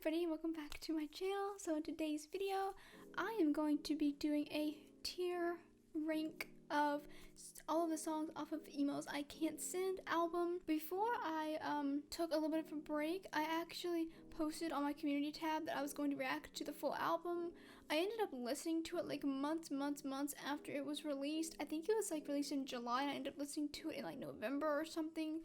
everybody, welcome back to my channel. So in today's video, I am going to be doing a tier rank of all of the songs off of Emo's I Can't Send album. Before I took a little bit of a break, I actually posted on my community tab that I was going to react to the full album. I ended up listening to it like months after it was released. I think it was like released in July and I ended up listening to it in like November or something.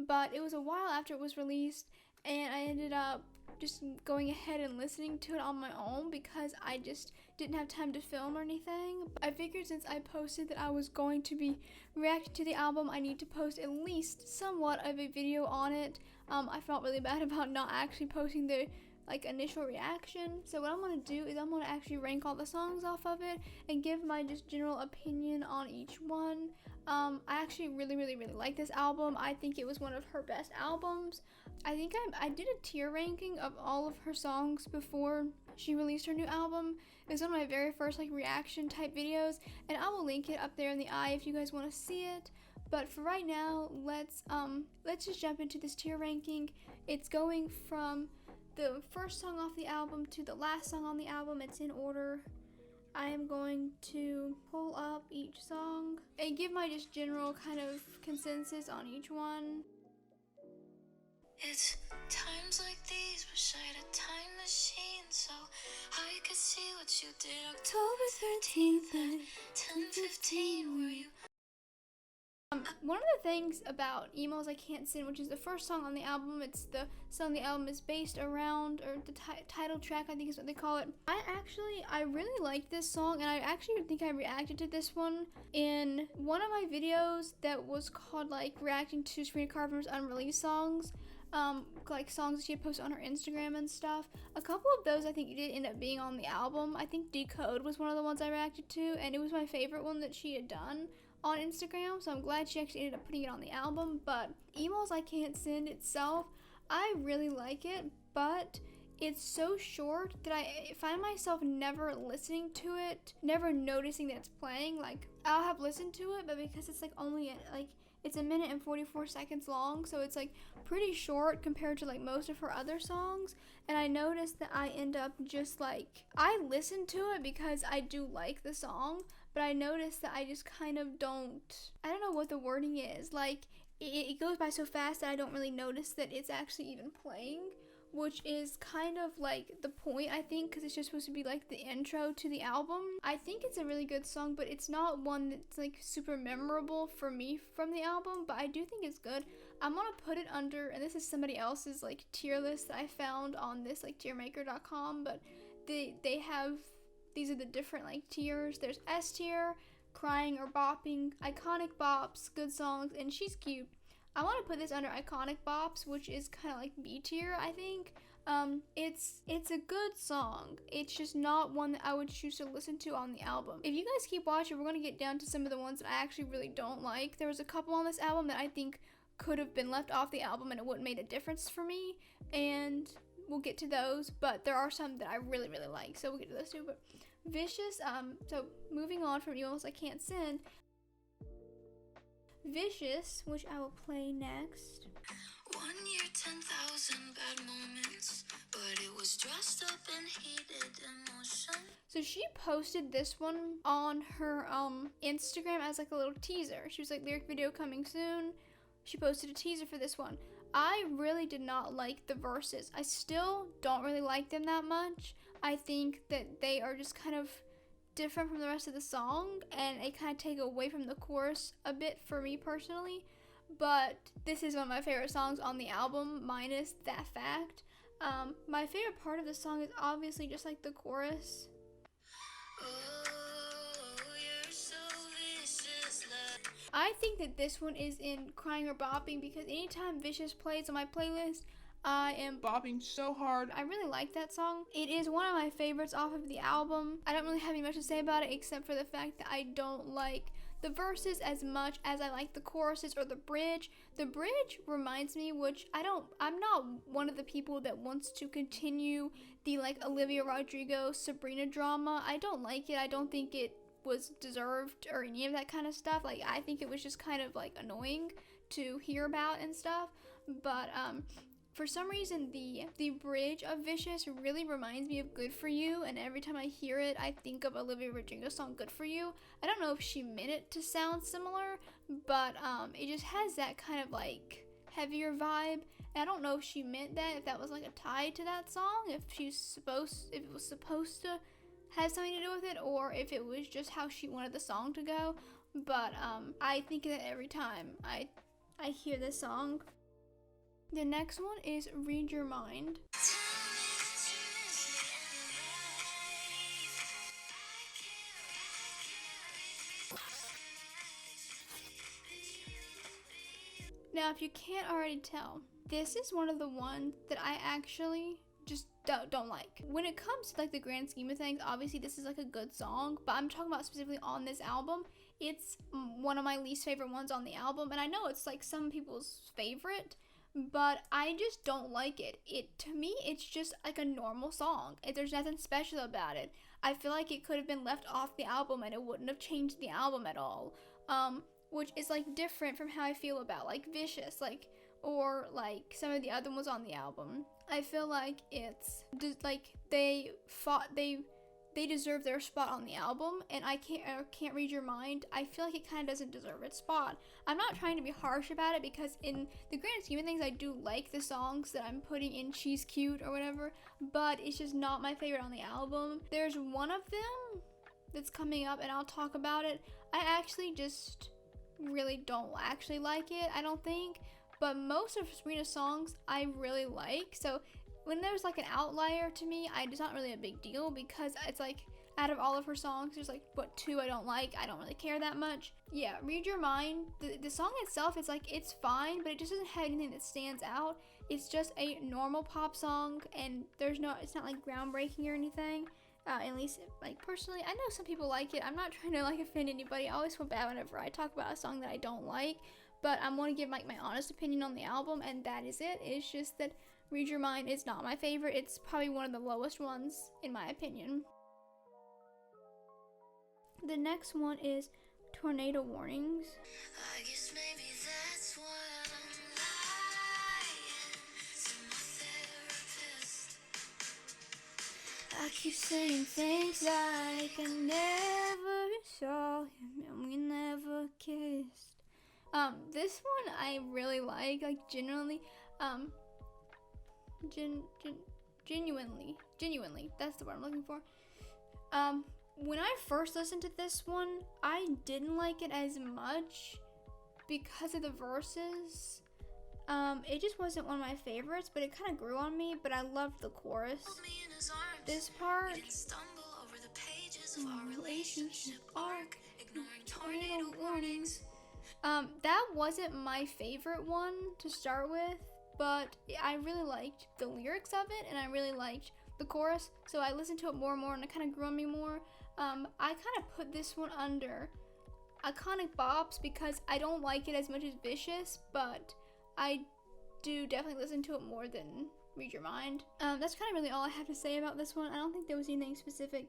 But it was a while after it was released and I ended up just going ahead and listening to it on my own because I just didn't have time to film or anything. I figured since I posted that I was going to be reacting to the album, I need to post at least somewhat of a video on it. I felt really bad about not actually posting the initial reaction. So what I'm gonna do is I'm gonna actually rank all the songs off of it and give my just general opinion on each one. I actually really like this album. I think it was one of her best albums. I think I did a tier ranking of all of her songs before she released her new album. It was one of my very first reaction type videos, and I will link it up there in the eye if you guys want to see it. But for right now, let's just jump into this tier ranking. It's going from the first song off the album to the last song on the album. It's in order. I am going to pull up each song and give my just general kind of consensus on each one. It's times like these, wish I had a time machine so I could see what you did October 13th at 10:15. Were you? One of the things about Emo's I Can't Send, which is the first song on the album, it's the song the album is based around, or the title track I think is what they call it. I really like this song, and I actually think I reacted to this one in one of my videos that was called reacting to Sabrina Carpenter's unreleased songs. Songs that she had posted on her Instagram and stuff. A couple of those I think did end up being on the album. I think Decode was one of the ones I reacted to, and it was my favorite one that she had done on Instagram, so I'm glad she actually ended up putting it on the album. But Emo's I Can't Send itself, I really like it, but it's so short that I find myself never listening to it, never noticing that it's playing. I'll have listened to it, but because it's only it's a minute and 44 seconds long, so it's pretty short compared to most of her other songs. And I noticed that I end up just I listen to it because I do like the song, but I noticed that I just kind of I don't know what the wording is. It goes by so fast that I don't really notice that it's actually even playing, which is kind of the point, I think, because it's just supposed to be the intro to the album. I think it's a really good song, but it's not one that's super memorable for me from the album, but I do think it's good. I'm gonna put it under, and this is somebody else's tier list that I found on this tiermaker.com, but they have, these are the different tiers. There's S tier, crying or bopping, iconic bops, good songs, and she's cute. I want to put this under iconic bops, which is kind of B tier, I think. It's a good song. It's just not one that I would choose to listen to on the album. If you guys keep watching, we're going to get down to some of the ones that I actually really don't like. There was a couple on this album that I think could have been left off the album and it wouldn't made a difference for me, and we'll get to those. But there are some that I really like, so we'll get to those too. But Vicious, so moving on from Emo's I Can't Send, Vicious, which I will play next. 1 year, 10,000 bad moments, but it was dressed up in heated emotion. So she posted this one on her Instagram as a little teaser. She was lyric video coming soon. She posted a teaser for this one. I really did not like the verses. I still don't really like them that much. I think that they are just kind of different from the rest of the song, and it kind of take away from the chorus a bit for me personally. But this is one of my favorite songs on the album, minus that fact. My favorite part of the song is obviously just the chorus. I think that this one is in crying or bopping because anytime Vicious plays on my playlist, I am bopping so hard. I really like that song. It is one of my favorites off of the album. I don't really have much to say about it except for the fact that I don't like the verses as much as I like the choruses or the bridge. The bridge reminds me, which I'm not one of the people that wants to continue the Olivia Rodrigo Sabrina drama. I don't like it. I don't think it was deserved or any of that kind of stuff. I think it was just kind of annoying to hear about and stuff. But For some reason, the bridge of Vicious really reminds me of Good For You, and every time I hear it, I think of Olivia Rodrigo's song Good For You. I don't know if she meant it to sound similar, but it just has that kind of like heavier vibe. And I don't know if she meant that, if that was like a tie to that song, if it was supposed to have something to do with it, or if it was just how she wanted the song to go. But I think of that every time I hear this song. The next one is Read Your Mind. Now, if you can't already tell, this is one of the ones that I actually just don't like. When it comes to like the grand scheme of things, obviously this is like a good song, but I'm talking about specifically on this album. It's one of my least favorite ones on the album, and I know it's like some people's favorite, but I just don't like it. To me, it's just like a normal song. There's nothing special about it. I feel like it could have been left off the album and it wouldn't have changed the album at all. Which is like different from how I feel about like Vicious, or like some of the other ones on the album. I feel like it's just like they deserve their spot on the album, and I can't read your mind. I feel like it kind of doesn't deserve its spot. I'm not trying to be harsh about it, because in the grand scheme of things, I do like the songs that I'm putting in She's Cute or whatever, but it's just not my favorite on the album. There's one of them that's coming up, and I'll talk about it. I actually just really don't actually like it, I don't think, but most of Sabrina's songs I really like. So when there's like an outlier to me, it's not really a big deal, because it's like out of all of her songs, there's like two I don't like. I don't really care that much. Yeah, Read Your Mind, the song itself, it's fine, but it just doesn't have anything that stands out. It's just a normal pop song, and it's not like groundbreaking or anything. At least, like, personally, I know some people like it. I'm not trying to like offend anybody. I always feel bad whenever I talk about a song that I don't like, but I'm going to give like my honest opinion on the album, and that is it. It's just that Read Your Mind is not my favorite. It's probably one of the lowest ones in my opinion. The next one is Tornado Warnings. I guess maybe that's why I'm lying to my therapist. I keep saying things like I never saw him and we never kissed. This one I really like genuinely. Genuinely, that's the word I'm looking for. When I first listened to this one, I didn't like it as much because of the verses. It just wasn't one of my favorites, but it kind of grew on me, but I loved the chorus. This part, Over the pages of our relationship arc, ignoring tornado warnings. that wasn't my favorite one to start with, but I really liked the lyrics of it, and I really liked the chorus, so I listened to it more and more, and it kind of grew on me more. I kind of put this one under iconic bops because I don't like it as much as Vicious, but I do definitely listen to it more than Read Your Mind. That's kind of really all I have to say about this one. I don't think there was anything specific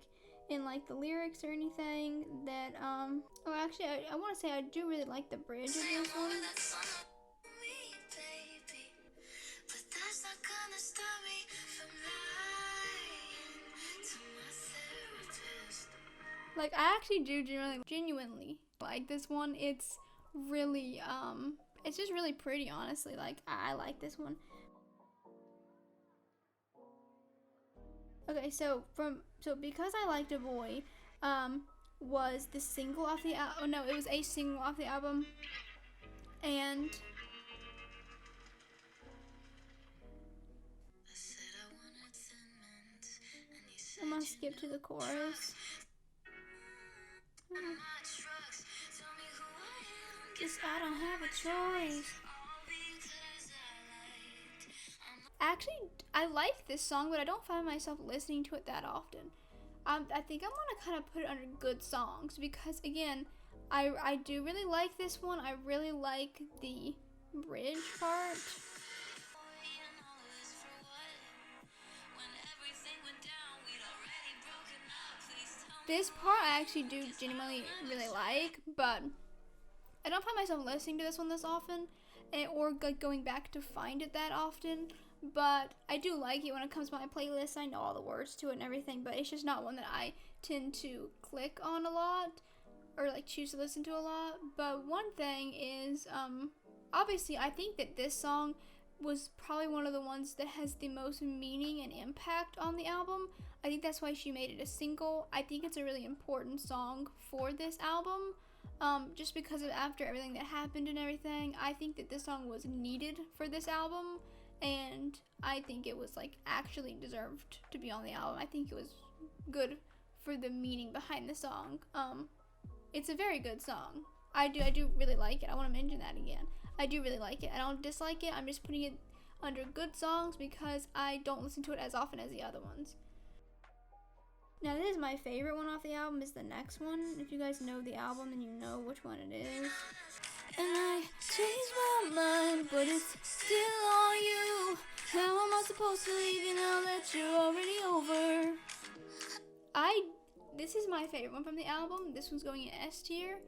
in like the lyrics or anything that actually I want to say I do really like the bridge of this one. Like, I actually do genuinely like this one. It's really it's just really pretty, honestly. Like, I like this one. Okay, so Because I Liked a Boy was the single off the album. Oh no, it was a single off the album, and I'm gonna skip to the chorus. Guess I don't have a choice. Actually, I like this song, but I don't find myself listening to it that often. I think I'm gonna kind of put it under good songs because, again, I do really like this one. I really like the bridge part. This part I actually do genuinely really like, but I don't find myself listening to this one this often, or like going back to find it that often. but I do like it when it comes to my playlist. I know all the words to it and everything, but it's just not one that I tend to click on a lot or like choose to listen to a lot. But one thing is, obviously I think that this song was probably one of the ones that has the most meaning and impact on the album. I think that's why she made it a single. I think it's a really important song for this album, just because of after everything that happened and everything. I think that this song was needed for this album, and I think it was like actually deserved to be on the album. I think it was good for the meaning behind the song. It's a very good song. I do really like it. I want to mention that again. I do really like it. I don't dislike it. I'm just putting it under good songs because I don't listen to it as often as the other ones. Now, this is my favorite one off the album, is the next one. If you guys know the album, then you know which one it is. And I changed my mind, but it's still on you. How am I supposed to leave you now that you're already over? This is my favorite one from the album. This one's going in S tier.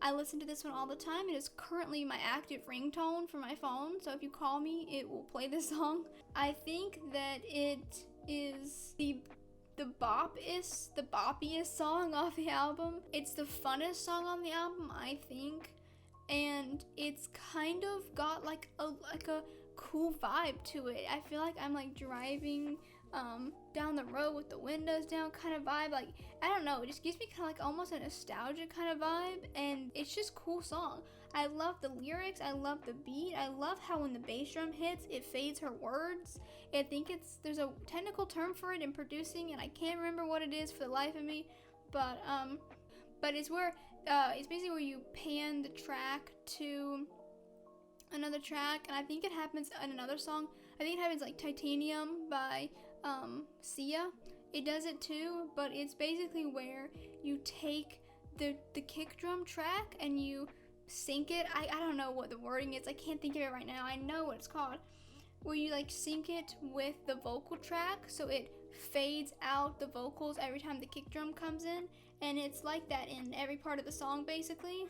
I listen to this one all the time. It is currently my active ringtone for my phone, so if you call me, it will play this song. I think that it is the boppiest song off the album. It's the funnest song on the album, I think, and it's kind of got like a cool vibe to it. I feel like I'm like driving down the road with the windows down kind of vibe. Like, I don't know, it just gives me kind of like almost a nostalgia kind of vibe, and it's just a cool song. I love the lyrics, I love the beat, I love how when the bass drum hits, it fades her words. I think there's a technical term for it in producing, and I can't remember what it is for the life of me, but it's where, it's basically where you pan the track to another track, and I think it happens in another song. I think it happens like Titanium by Sia. It does it too, but it's basically where you take the kick drum track and you sync it. I don't know what the wording is. I can't think of it right now. I know what it's called. Where you like sync it with the vocal track, so it fades out the vocals every time the kick drum comes in, and it's like that in every part of the song basically.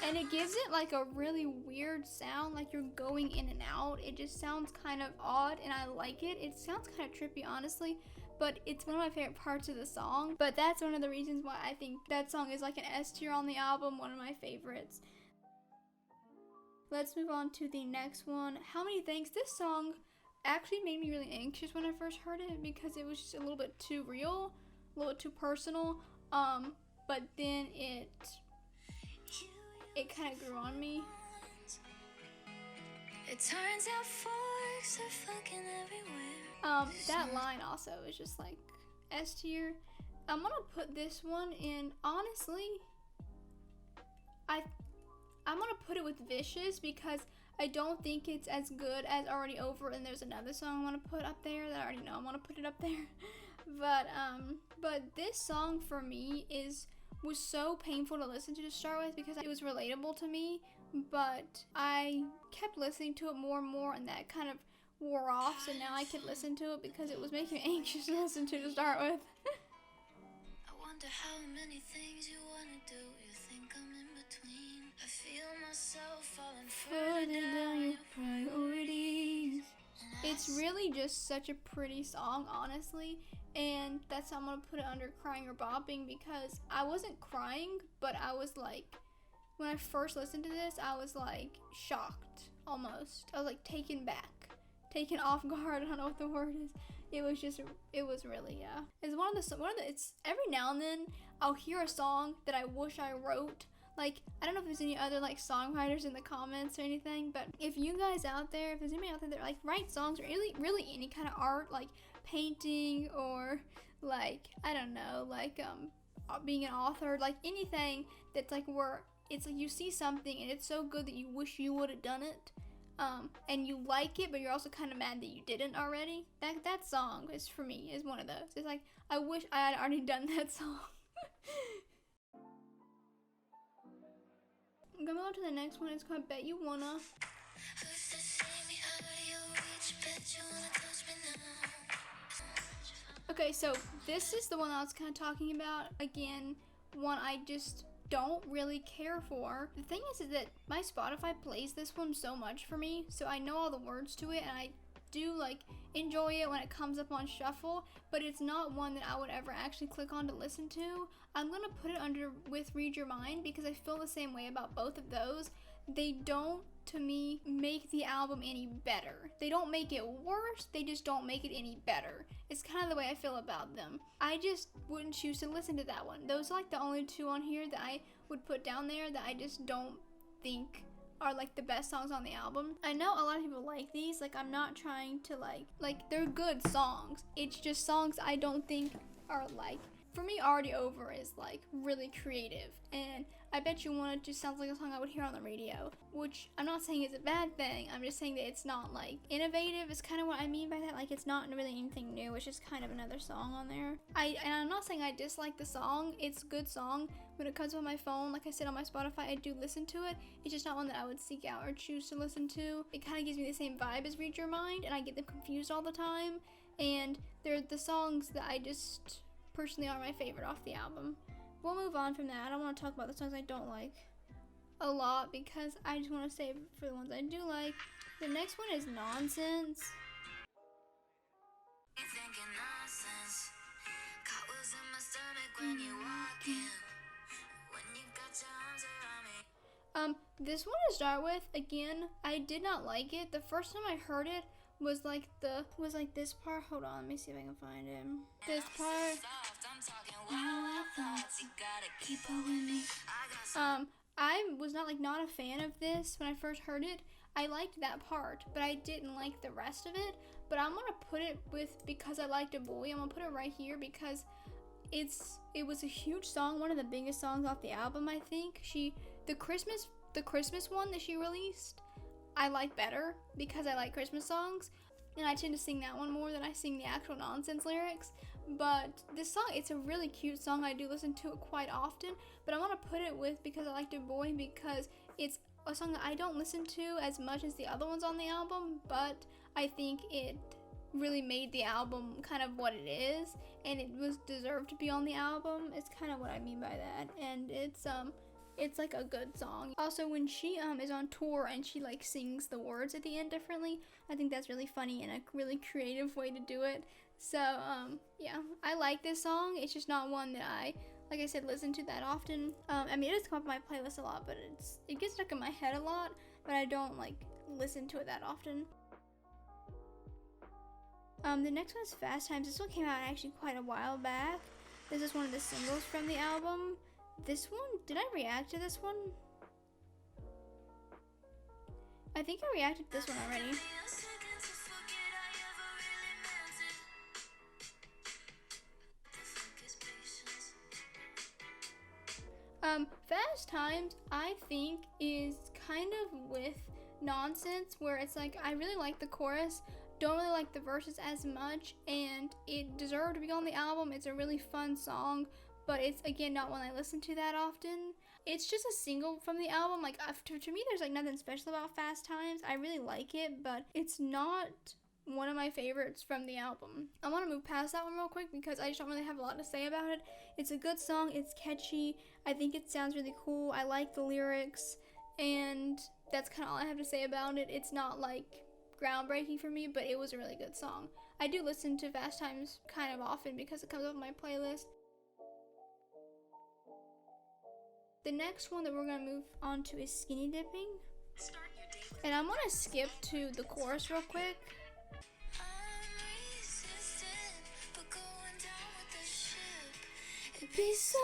And it gives it like a really weird sound, like you're going in and out. It just sounds kind of odd, and I like it. It sounds kind of trippy, honestly, but it's one of my favorite parts of the song. But that's one of the reasons why I think that song is like an S tier on the album, one of my favorites. Let's move on to the next one, How Many Thanks. This song actually made me really anxious when I first heard it because it was just a little bit too real, a little bit too personal, but then it kind of grew on me. It turns out forks are fucking everywhere. That line also is just like S tier. I'm gonna put this one in, honestly, I'm gonna put it with Vicious because I don't think it's as good as Already Over, and there's another song I want to put up there that I already know I want to put it up there. But this song for me was so painful to listen to start with because it was relatable to me, but I kept listening to it more and more, and that kind of wore off, so now I could listen to it because it was making me anxious to listen to start with. I wonder how many things you wanna do. You think I'm in between. I feel myself falling further down your priorities. It's really just such a pretty song, honestly, and that's how I'm gonna put it under crying or bopping, because I wasn't crying, but I was like, when I first listened to this, I was like shocked almost. I was like taken back, taken off guard. I don't know what the word is. It was really, it's it's every now and then I'll hear a song that I wish I wrote. Like, I don't know if there's any other like songwriters in the comments or anything, but if you guys out there, if there's anybody out there that like write songs or really any kind of art, like painting or like, I don't know, like being an author, like anything that's like where it's like you see something and it's so good that you wish you would have done it, and you like it, but you're also kind of mad that you didn't already. That song is, for me, is one of those. It's like, I wish I had already done that song. I'm gonna go to the next one. It's called Bet You Wanna. Okay, so this is the one I was kind of talking about. Again, one I just don't really care for. The thing is that my Spotify plays this one so much for me, so I know all the words to it, and I do like enjoy it when it comes up on shuffle, but it's not one that I would ever actually click on to listen to. I'm gonna put it under with Read Your Mind because I feel the same way about both of those. They don't, to me, make the album any better. They don't make it worse, they just don't make it any better. It's kind of the way I feel about them. I just wouldn't choose to listen to that one. Those are like the only two on here that I would put down there that I just don't think are like the best songs on the album. I know a lot of people like these, like I'm not trying to like they're good songs. It's just songs I don't think are like, for me, Already Over is like really creative, and I Bet You Wanna just sounds like a song I would hear on the radio, which I'm not saying is a bad thing. I'm just saying that it's not like innovative is kind of what I mean by that. Like it's not really anything new, it's just kind of another song on there. And I'm not saying I dislike the song, it's a good song. When it comes on my phone, like I said on my Spotify, I do listen to it. It's just not one that I would seek out or choose to listen to. It kind of gives me the same vibe as Read Your Mind, and I get them confused all the time. And they're the songs that I just personally are my favorite off the album. We'll move on from that. I don't want to talk about the songs I don't like a lot because I just want to save for the ones I do like. The next one is Nonsense. You thinking nonsense. Caught wheels in my stomach when you walk in. When you got your arms around me. This one to start with, again, I did not like it. The first time I heard it was like this part. Hold on, let me see if I can find it. This part. I was not a fan of this when I first heard it. I liked that part, but I didn't like the rest of it. But I'm gonna put it with Because I Liked a Boy. I'm gonna put it right here because it was a huge song, one of the biggest songs off the album, I think. The Christmas one that she released, I like better because I like Christmas songs, and I tend to sing that one more than I sing the actual Nonsense lyrics. But this song, it's a really cute song. I do listen to it quite often, but I want to put it with Because I Liked a Boy because it's a song that I don't listen to as much as the other ones on the album, but I think it really made the album kind of what it is, and it was deserved to be on the album. It's kind of what I mean by that, and it's like a good song. Also, when she is on tour and she like sings the words at the end differently, I think that's really funny and a really creative way to do it. So yeah, I like this song. It's just not one that I, like I said, listen to that often. I mean, it does come up on my playlist a lot, but it gets stuck in my head a lot, but I don't like listen to it that often. The next one is Fast Times. This one came out actually quite a while back. This is one of the singles from the album. This one, did I react to this one? I think I reacted to this one already. Fast Times, I think, is kind of with Nonsense, where it's like, I really like the chorus, don't really like the verses as much, and it deserved to be on the album. It's a really fun song, but it's, again, not one I listen to that often. It's just a single from the album. Like, to me, there's like nothing special about Fast Times. I really like it, but it's not one of my favorites from the album. I want to move past that one real quick because I just don't really have a lot to say about it. It's a good song, it's catchy, I think it sounds really cool, I like the lyrics, and that's kind of all I have to say about it. It's not like groundbreaking for me, but it was a really good song. I do listen to Fast Times kind of often because it comes up on my playlist. The next one that we're going to move on to is Skinny Dipping. And I'm going to skip to the chorus real quick. It'd be so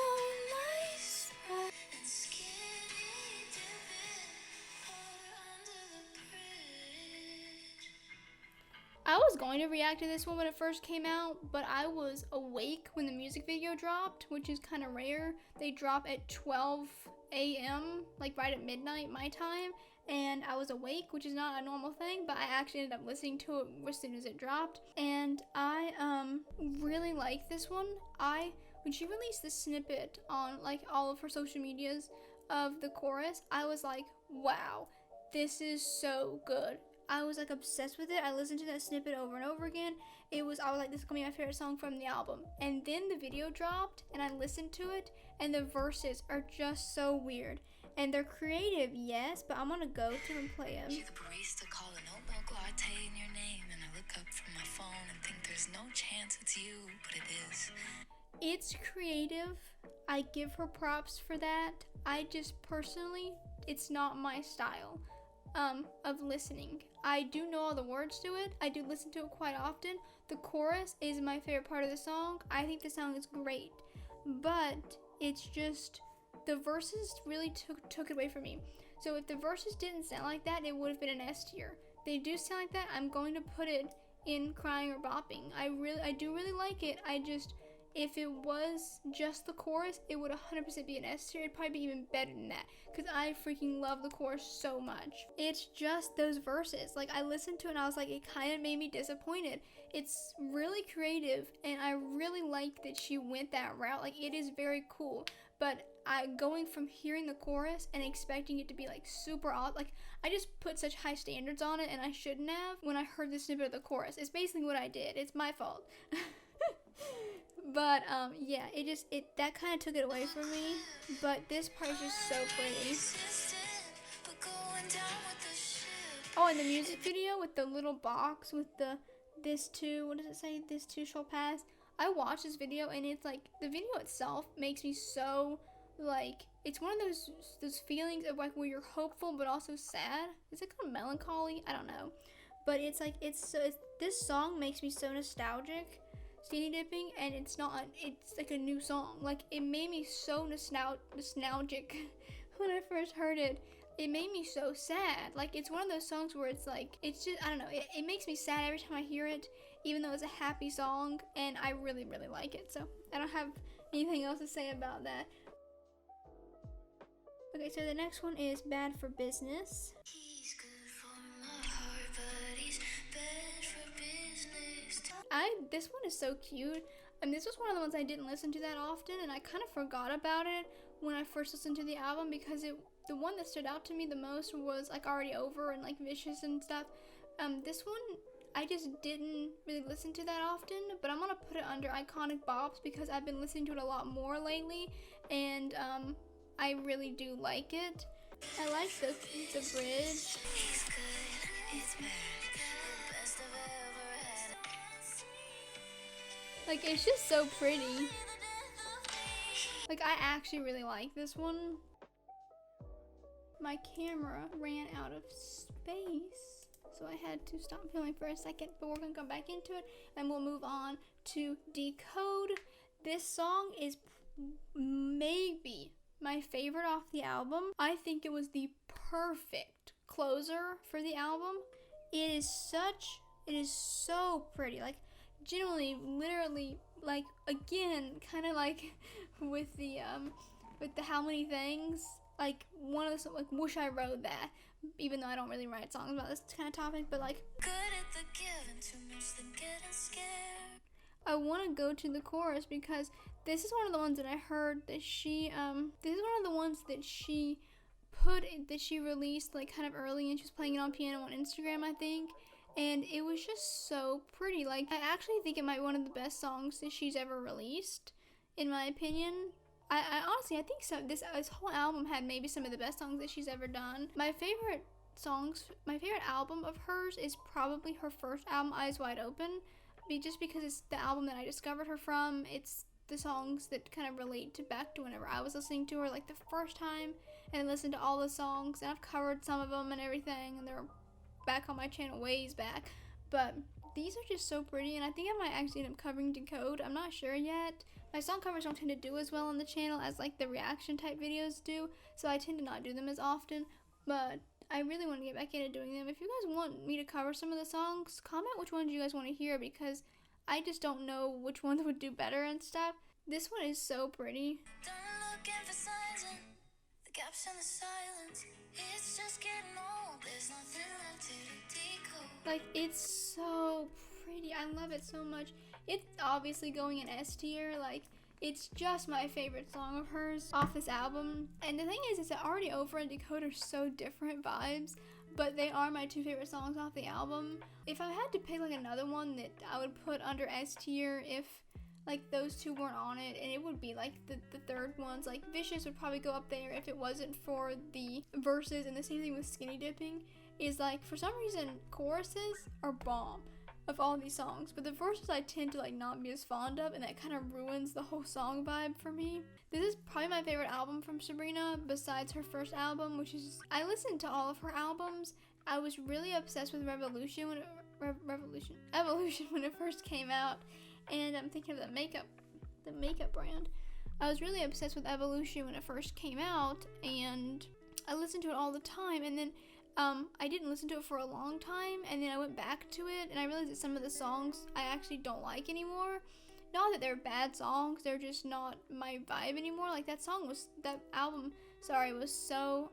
nice. And skinny dipping under the bridge. I was going to react to this one when it first came out, but I was awake when the music video dropped, which is kind of rare. They drop at 12 a.m., like right at midnight my time, and I was awake, which is not a normal thing, but I actually ended up listening to it as soon as it dropped, and I really like this one. When she released this snippet on like all of her social medias of the chorus, I was like, wow, this is so good. I was like obsessed with it. I listened to that snippet over and over again. I was like, this is gonna be my favorite song from the album. And then the video dropped and I listened to it, and the verses are just so weird. And they're creative, yes, but I'm gonna go to and play them. You're the barista calling oat milk latte in your name, and I look up from my phone and think there's no chance it's you, but it is. It's creative. I give her props for that. I just personally, it's not my style of listening. I do know all the words to it. I do listen to it quite often. The chorus is my favorite part of the song. I think the song is great, but it's just the verses really took it away from me. So if the verses didn't sound like that, it would have been an S tier. They do sound like that. I'm going to put it in crying or bopping. I do really like it. If it was just the chorus, it would 100% be an S tier. It'd probably be even better than that, because I freaking love the chorus so much. It's just those verses. Like, I listened to it and I was like, it kind of made me disappointed. It's really creative, and I really like that she went that route. Like, it is very cool. But going from hearing the chorus and expecting it to be like super odd, like, I just put such high standards on it, and I shouldn't have when I heard the snippet of the chorus. It's basically what I did. It's my fault. But yeah, that kind of took it away from me. But this part is just so pretty. Oh, and the music video with the little box with this too, what does it say? This too shall pass. I watched this video, and it's like, the video itself makes me so, like, it's one of those feelings of like where you're hopeful but also sad. Is it called melancholy? I don't know. But it's like, this song makes me so nostalgic, skinny dipping, and it's like a new song. Like, it made me so nostalgic when I first heard it. It made me so sad. Like, it's one of those songs where it's like, it's just, I don't know, it makes me sad every time I hear it, even though it's a happy song, and I really, really like it. So I don't have anything else to say about that. Okay, so the next one is Bad for Business. He's good for my heart, but he's bad for business. This one is so cute. This was one of the ones I didn't listen to that often, and I kind of forgot about it when I first listened to the album, because the one that stood out to me the most was like Already Over and like Vicious and stuff. This one I just didn't really listen to that often, but I'm gonna put it under iconic bops because I've been listening to it a lot more lately, and I really do like it. I like the bridge. He's good, it's bad, the best I've ever had. Like, it's just so pretty. Like, I actually really like this one. My camera ran out of space, so I had to stop filming for a second, but we're gonna come back into it and we'll move on to Decode. This song is maybe my favorite off the album. I think it was the perfect closer for the album. It is so pretty. Like, genuinely, literally, like, again, kind of like with the How Many Things, like, one of the, like, wish I wrote that, even though I don't really write songs about this kind of topic, but like, Good at the giving, too much than getting scared. I want to go to the chorus because this is one of the ones that I heard that she, this is one of the ones that she released like kind of early, and she was playing it on piano on Instagram, I think. And it was just so pretty. Like, I actually think it might be one of the best songs that she's ever released, in my opinion. I honestly, I think so. This whole album had maybe some of the best songs that she's ever done. My favorite album of hers is probably her first album, Eyes Wide Open. Just because it's the album that I discovered her from. It's the songs that kind of relate back to whenever I was listening to her, like the first time, and listened to all the songs, and I've covered some of them and everything, and they're back on my channel ways back. But these are just so pretty, and I think I might actually end up covering Decode. I'm not sure yet. My song covers don't tend to do as well on the channel as like the reaction type videos do, so I tend to not do them as often, but I really want to get back into doing them. If you guys want me to cover some of the songs, comment which ones you guys want to hear, because I just don't know which ones would do better and stuff. This one is so pretty. Don't look for signs in the gaps in the silence. It's just getting old, there's nothing left to decode. Like, it's so pretty. I love it so much. It's obviously going in S tier. Like, it's just my favorite song of hers off this album. And the thing is that Already Over and Decode are so different vibes, but they are my 2 favorite songs off the album. If I had to pick like another one that I would put under S tier if like those 2 weren't on it, and it would be like the third ones, like Vicious would probably go up there if it wasn't for the verses, and the same thing with Skinny Dipping, is like for some reason choruses are bomb of all these songs, but the verses I tend to like not be as fond of, and that kind of ruins the whole song vibe for me. This is probably my favorite album from Sabrina besides her first album, which is, I listened to all of her albums. I was really obsessed with Evolution when it first came out, and I'm thinking of the makeup brand. I was really obsessed with Evolution when it first came out, and I listened to it all the time, and then I didn't listen to it for a long time, and then I went back to it, and I realized that some of the songs I actually don't like anymore. Not that they're bad songs, they're just not my vibe anymore. Like that album was so,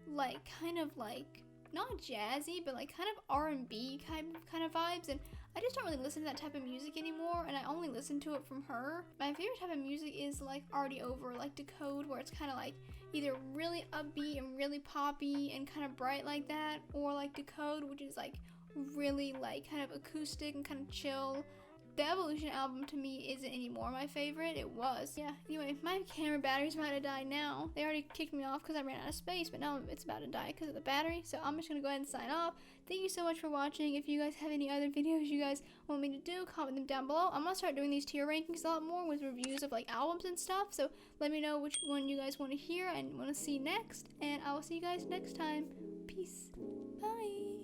like, kind of like, not jazzy, but like kind of R&B kind of vibes, and I just don't really listen to that type of music anymore, and I only listen to it from her. My favorite type of music is like Already Over, like Decode, where it's kind of like either really upbeat and really poppy and kind of bright like that, or like Decode, which is like really like kind of acoustic and kind of chill. The Evolution album to me isn't anymore my favorite. It was. Yeah, anyway, my camera battery's about to die now. They already kicked me off because I ran out of space, but now it's about to die because of the battery. So I'm just going to go ahead and sign off. Thank you so much for watching. If you guys have any other videos you guys want me to do, comment them down below. I'm going to start doing these tier rankings a lot more with reviews of like albums and stuff. So let me know which one you guys want to hear and want to see next. And I will see you guys next time. Peace. Bye.